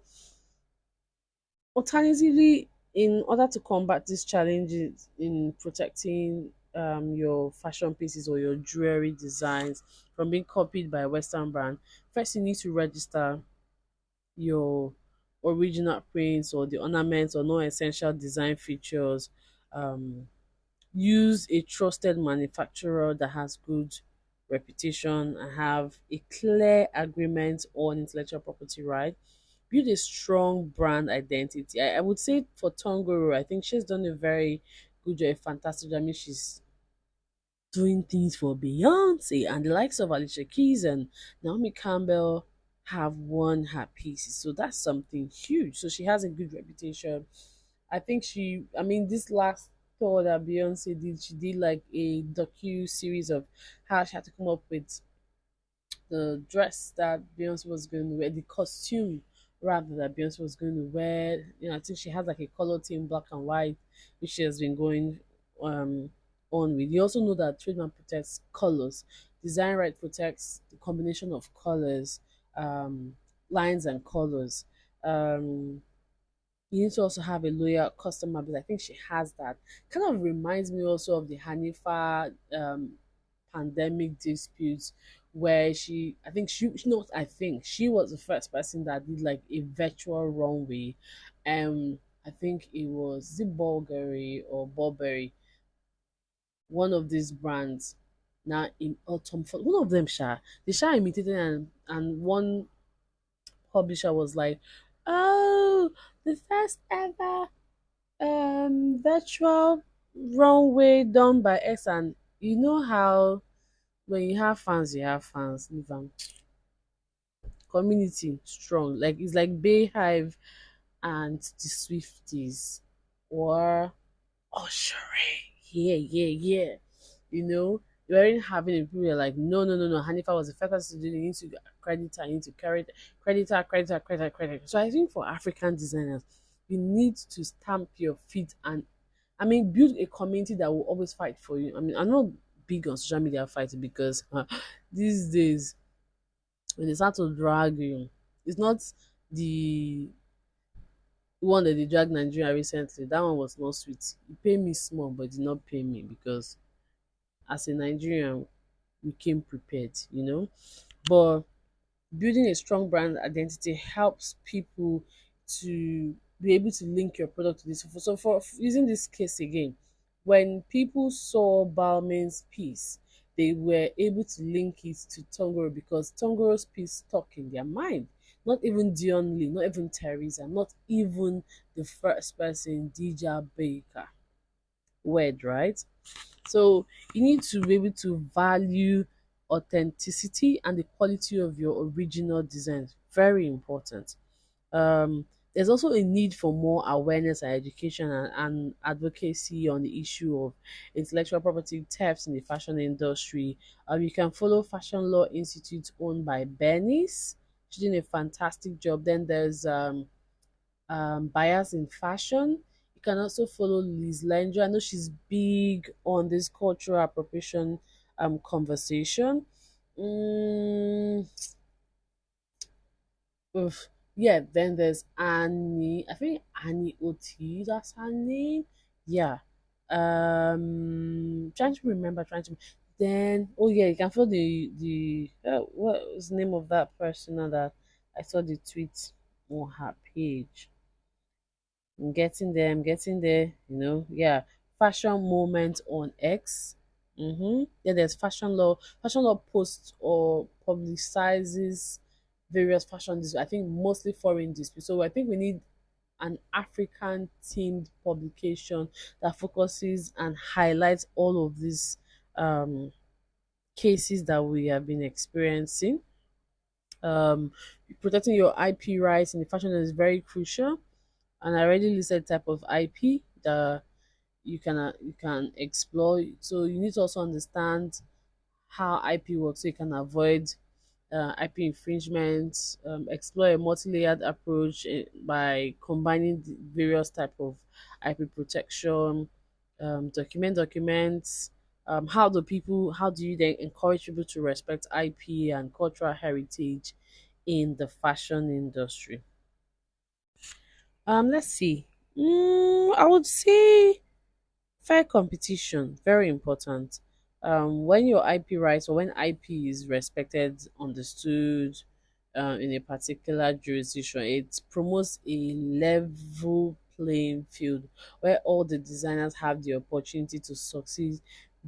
alternatively, in order to combat these challenges in protecting your fashion pieces or your jewelry designs from being copied by a Western brand, first you need to register your original prints or the ornaments or non-essential design features. Um, Use a trusted manufacturer that has good reputation and have a clear agreement on intellectual property right. Build a strong brand identity. I would say for Tongoro, I think she's done a very good job, a fantastic job. I mean, she's doing things for Beyonce and the likes of Alicia Keys and Naomi Campbell have won her pieces. So that's something huge. So she has a good reputation. I think I mean, this last tour that Beyonce did, she did like a docu series of how she had to come up with the dress that Beyonce was going to wear, the costume rather that Beyonce was going to wear. You know, I think she has like a color team, black and white, which she has been going um on with. You also know that trademark protects colors. Design right protects the combination of colors, lines and colors. Um you need to also have a loyal customer base. I think she has that. Kind of reminds me also of the Hanifa pandemic disputes where I think not I think she was the first person that did like a virtual runway. I think it was Bulgari or Burberry, one of these brands. Now in autumn, one of them, they imitated and one publisher was like, "Oh, the first ever virtual runway done by X." And you know how when you have fans. Leave am. Community strong. Like it's like Bayhive and the Swifties or Oshere. Yeah, yeah, yeah. You know, you weren't having it. People were like, no, no, no, no. Hanifa was the first person to do it. You need to credit her, you need to carry it, credit her, credit her, credit her, credit her. So I think for African designers, you need to stamp your feet and I mean build a community that will always fight for you. I mean, I'm not big on social media fighting because these days when they start to drag you, it's not the one that they dragged Nigeria recently. That one was not sweet. It paid me small, but it did not pay me because as a Nigerian, we came prepared, you know. But building a strong brand identity helps people to be able to link your product to this. So for using this case again, when people saw Balmain's piece, they were able to link it to Tongoro because Tongoro's piece stuck in their mind. Not even Dion Lee, not even Teresa, not even the first person, Dija Baker. Word, right? So you need to be able to value authenticity and the quality of your original designs. Very important. There's also a need for more awareness and education and advocacy on the issue of intellectual property thefts in the fashion industry. You can follow Fashion Law Institute owned by Bernice. She's doing a fantastic job. Then there's bias in fashion. You can also follow Liz Landry. I know she's big on this cultural appropriation conversation. Mm, oof. Yeah, then there's Annie. I think Annie Oti, that's her name. Yeah. Trying to remember, Then, oh yeah, you can follow the what was the name of that person now that I saw the tweet on her page. I'm getting there. I'm getting there. Yeah. Fashion moment on X. Yeah, there's fashion law. Fashion law posts or publicizes various fashion disputes. I think mostly foreign disputes. So I think we need an African themed publication that focuses and highlights all of these um, cases that we have been experiencing. Um, Protecting your IP rights in the fashion is very crucial, and I already listed type of IP that you can explore. So you need to also understand how IP works so you can avoid IP infringement. Explore a multi-layered approach by combining the various type of IP protection. Document documents. How do you then encourage people to respect IP and cultural heritage in the fashion industry? Let's see. I would say fair competition, very important. When your IP rights or when IP is respected, understood in a particular jurisdiction, it promotes a level playing field where all the designers have the opportunity to succeed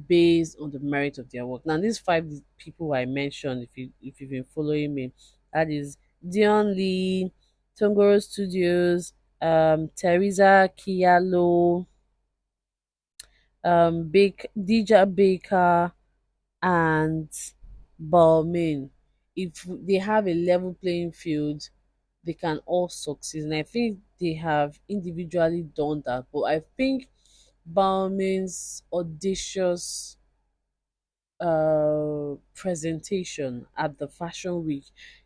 based on the merit of their work. Now, these five people I mentioned, if you've been following me, that is Dion Lee, Tongoro Studios, Teresa Kialo, Dija Baker, and Balmain. If they have a level playing field, they can all succeed. And I think they have individually done that. But I think Balmain's audacious presentation at the Fashion Week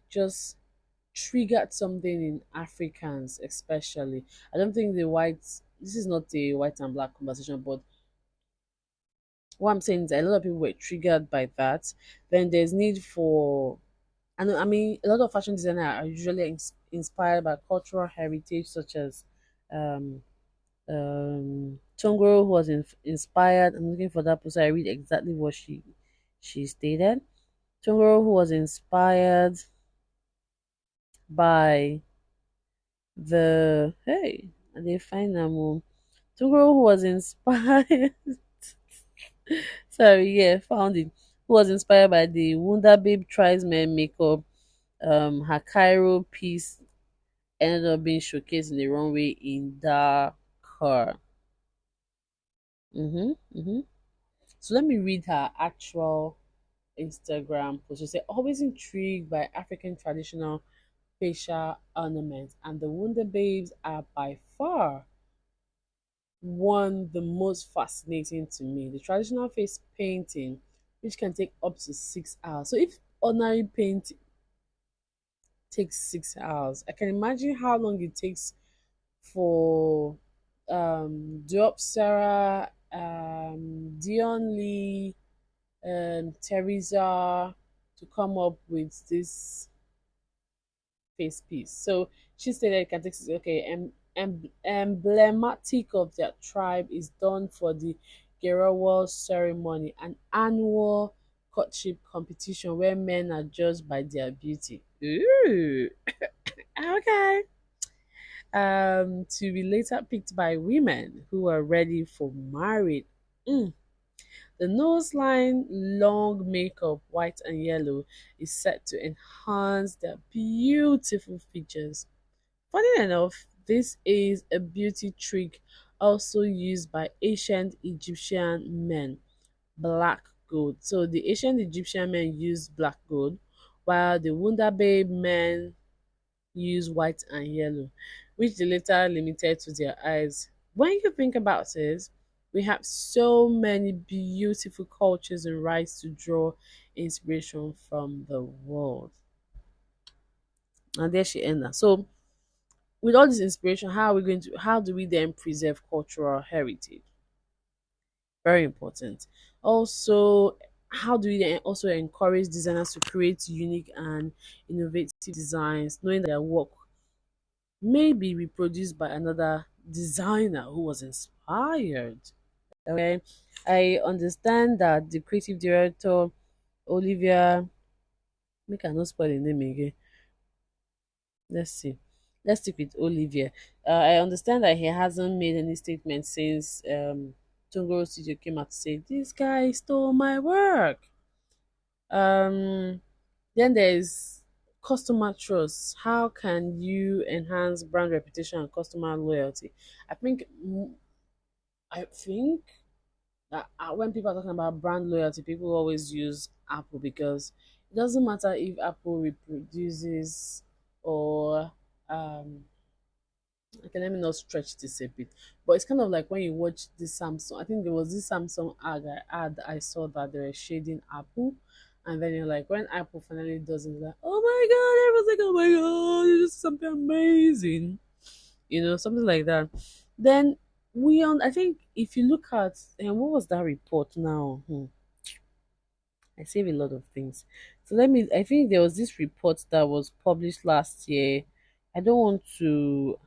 just triggered something in Africans, especially. I don't think this is not a white and black conversation, but what I'm saying is a lot of people were triggered by that. Then there's need for, and I mean, a lot of fashion designers are usually inspired by cultural heritage, such as um, Tongoro, who was inspired. I'm looking for that post. So I read exactly what she stated. Tongoro, who was inspired by the hey, and they find them. Tongoro, who was inspired. Sorry, yeah, found it. Who was inspired by the Wonder Babe Tries Men makeup. Her Cairo piece ended up being showcased in the runway in Dakar. Mm-hmm. So let me read her actual Instagram post. She said, always intrigued by African traditional facial ornaments, and the Wonder Babes are by far one the most fascinating to me. The traditional face painting, which can take up to 6 hours. So if ordinary paint takes 6 hours, I can imagine how long it takes for Sarah, Dion Lee, Teresa to come up with this face piece. So she said that it can take okay, emblematic of their tribe is done for the Gerawa ceremony, an annual courtship competition where men are judged by their beauty. Ooh, okay. To be later picked by women who are ready for marriage. Mm. The nose line, long makeup, white and yellow, is set to enhance their beautiful features. Funny enough, this is a beauty trick also used by ancient Egyptian men, black gold. So the ancient Egyptian men used black gold, while the Wonder Babe men use white and yellow, which the latter limited to their eyes. When you think about it, we have so many beautiful cultures and rights to draw inspiration from the world. And there she ended. So with all this inspiration, how do we then preserve cultural heritage? Very important. Also, how do we then also encourage designers to create unique and innovative designs, knowing that their work may be reproduced by another designer who was inspired? Okay, I understand that the creative director Olivia, make I not spoil the name again. Let's see. Let's stick with Olivia. I understand that he hasn't made any statement since Tongoro Studio came out to say this guy stole my work. Um, then there's customer trust. How can you enhance brand reputation and customer loyalty? I think I think that when people are talking about brand loyalty, people always use Apple because it doesn't matter if Apple reproduces or um okay, let me not stretch this a bit, but it's kind of like when you watch this Samsung. I think there was this Samsung ad I saw that they were shading Apple, and then you're like, when Apple finally does it, like, oh my god, everyone's like, oh my god, this is something amazing, something like that. Then I think if you look at, and what was that report now? I save a lot of things. So I think there was this report that was published last year. I don't want to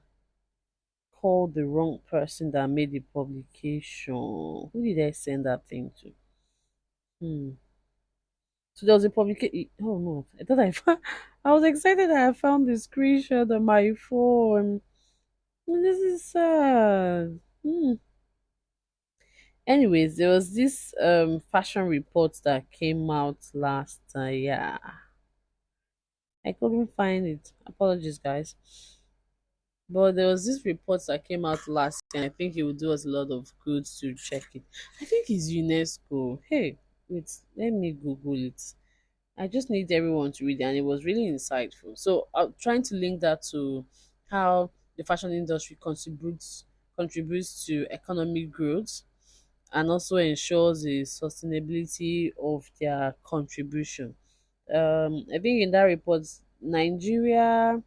call the wrong person that made the publication. Who did I send that thing to? Hmm. So there was a publication. Oh no, I thought I was excited that I found the screenshot on my phone. This is sad. Anyways, there was this fashion report that came out last yeah. I couldn't find it. Apologies, guys. But there was this report that came out last year, and I think it would do us a lot of good to check it. I think it's UNESCO. Hey, wait, let me Google it. I just need everyone to read it, and it was really insightful. So I'm trying to link that to how the fashion industry contributes to economic growth and also ensures the sustainability of their contribution. I think in that report, Nigeria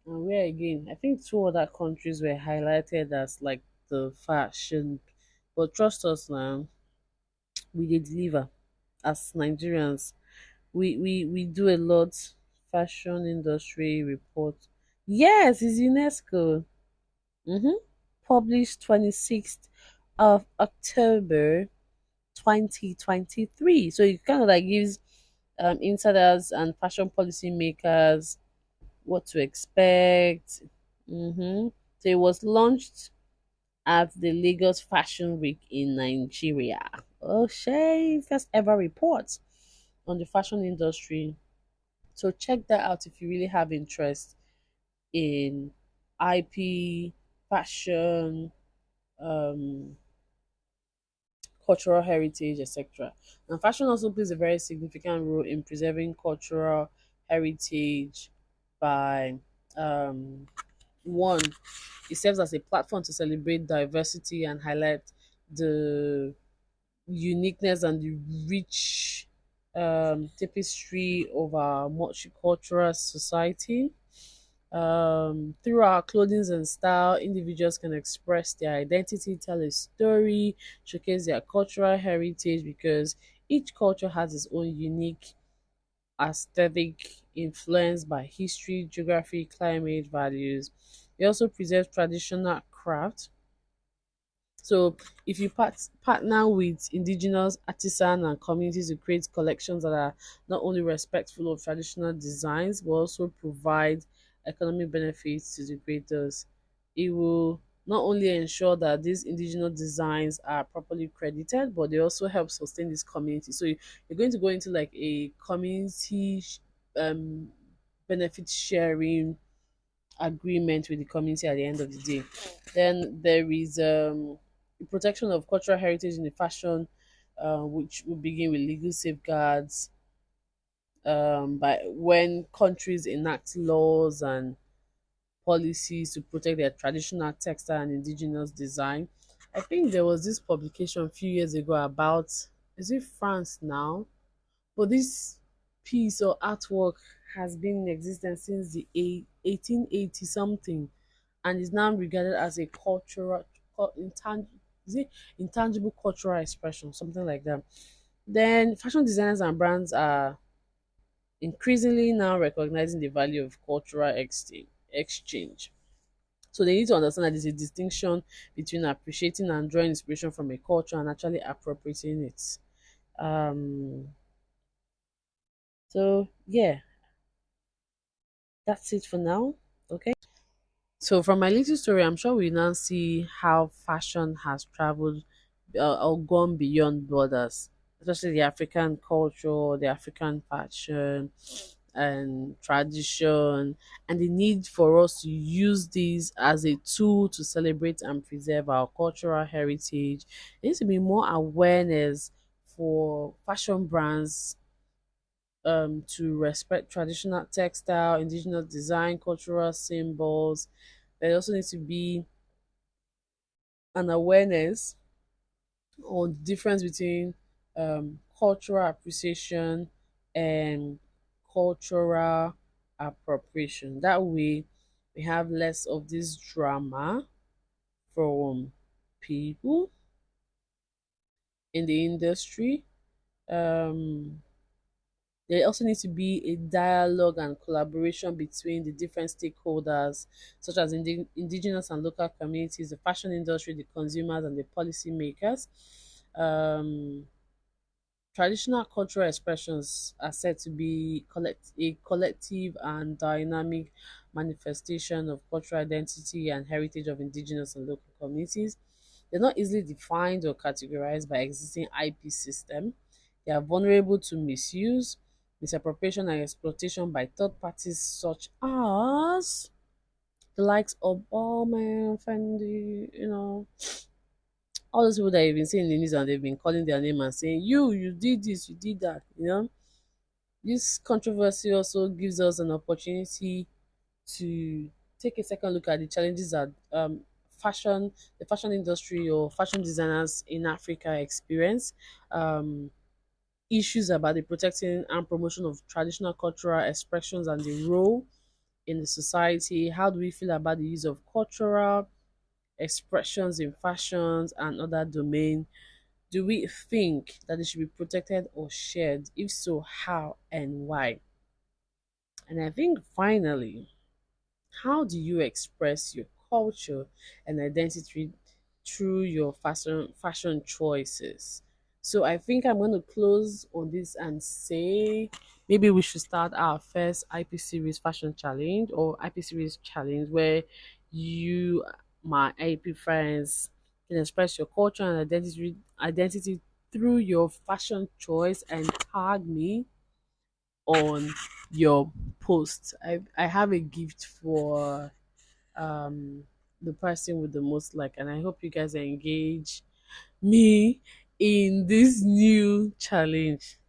and where again? I think two other countries were highlighted as like the fashion. But trust us now, we did deliver as Nigerians. We do a lot. Fashion industry report. Yes, it's UNESCO. Mm-hmm. Published 26th of October 2023. So it kind of like gives insiders and fashion policy makers what to expect. So it was launched at the Lagos Fashion Week in Nigeria. Oh, Shay, first ever report on the fashion industry. So check that out if you really have interest in IP, fashion, um, cultural heritage, etc. And fashion also plays a very significant role in preserving cultural heritage by one, it serves as a platform to celebrate diversity and highlight the uniqueness and the rich tapestry of our multicultural society. Through our clothing and style, individuals can express their identity, tell a story, showcase their cultural heritage because each culture has its own unique aesthetic influenced by history, geography, climate, values. It also preserves traditional craft. So if you partner with indigenous artisans and communities to create collections that are not only respectful of traditional designs but also provide economic benefits to the creators, it will not only ensure that these indigenous designs are properly credited, but they also help sustain this community. So you're going to go into like a community um, benefit sharing agreement with the community at the end of the day. Then there is protection of cultural heritage in the fashion, which will begin with legal safeguards by when countries enact laws and policies to protect their traditional textile and indigenous design. I think there was this publication a few years ago about, is it France now? But this piece or artwork has been in existence since the 1880 something and is now regarded as a is it intangible cultural expression, something like that. Then fashion designers and brands are increasingly now recognizing the value of cultural exchange. So they need to understand that there's a distinction between appreciating and drawing inspiration from a culture and actually appropriating it. Um, so yeah, that's it for now. Okay. So from my little story, I'm sure we now see how fashion has traveled or gone beyond borders, especially the African culture, the African fashion, and tradition, and the need for us to use these as a tool to celebrate and preserve our cultural heritage. There needs to be more awareness for fashion brands to respect traditional textile, indigenous design, cultural symbols. There also needs to be an awareness on the difference between cultural appreciation and cultural appropriation. That way, we have less of this drama from people in the industry. Um, there also needs to be a dialogue and collaboration between the different stakeholders, such as indigenous and local communities, the fashion industry, the consumers, and the policymakers. Um, Traditional cultural expressions are said to be a collective and dynamic manifestation of cultural identity and heritage of indigenous and local communities. They're not easily defined or categorized by existing IP system. They are vulnerable to misuse, misappropriation, and exploitation by third parties such as the likes of Balmain, Fendi, all those people that you've been seeing in the news and they've been calling their name and saying, you did this, you did that. This controversy also gives us an opportunity to take a second look at the challenges that the fashion industry or fashion designers in Africa experience. Um, Issues about the protecting and promotion of traditional cultural expressions and the role in the society. How do we feel about the use of cultural expressions in fashions and other domains? Do we think that it should be protected or shared? If so, how and why? And I think finally, how do you express your culture and identity through your fashion choices? So I think I'm going to close on this and say maybe we should start our first IP series fashion challenge or IP series challenge where you, my IP friends, can express your culture and identity through your fashion choice and tag me on your post. I have a gift for um the person with the most like, and I hope you guys engage me in this new challenge.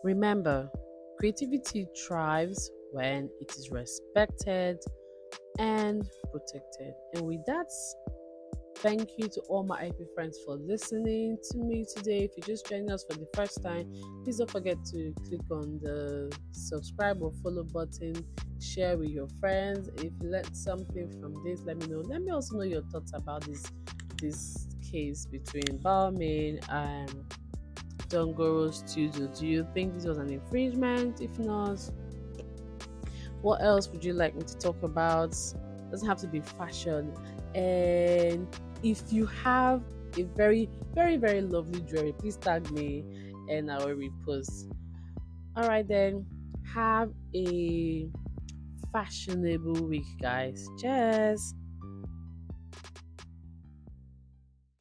Remember, creativity thrives when it is respected and protected. And with that, thank you to all my IP friends for listening to me today. If you're just joining us for the first time, please don't forget to click on the subscribe or follow button, share with your friends. If you learned something from this, let me know. Let me also know your thoughts about this case between Balmain and Dongoro Studio. Do you think this was an infringement? If not, what else would you like me to talk about? Doesn't have to be fashion. And if you have a very, very, very lovely jewelry, please tag me and I will repost. All right, then. Have a fashionable week, guys. Cheers.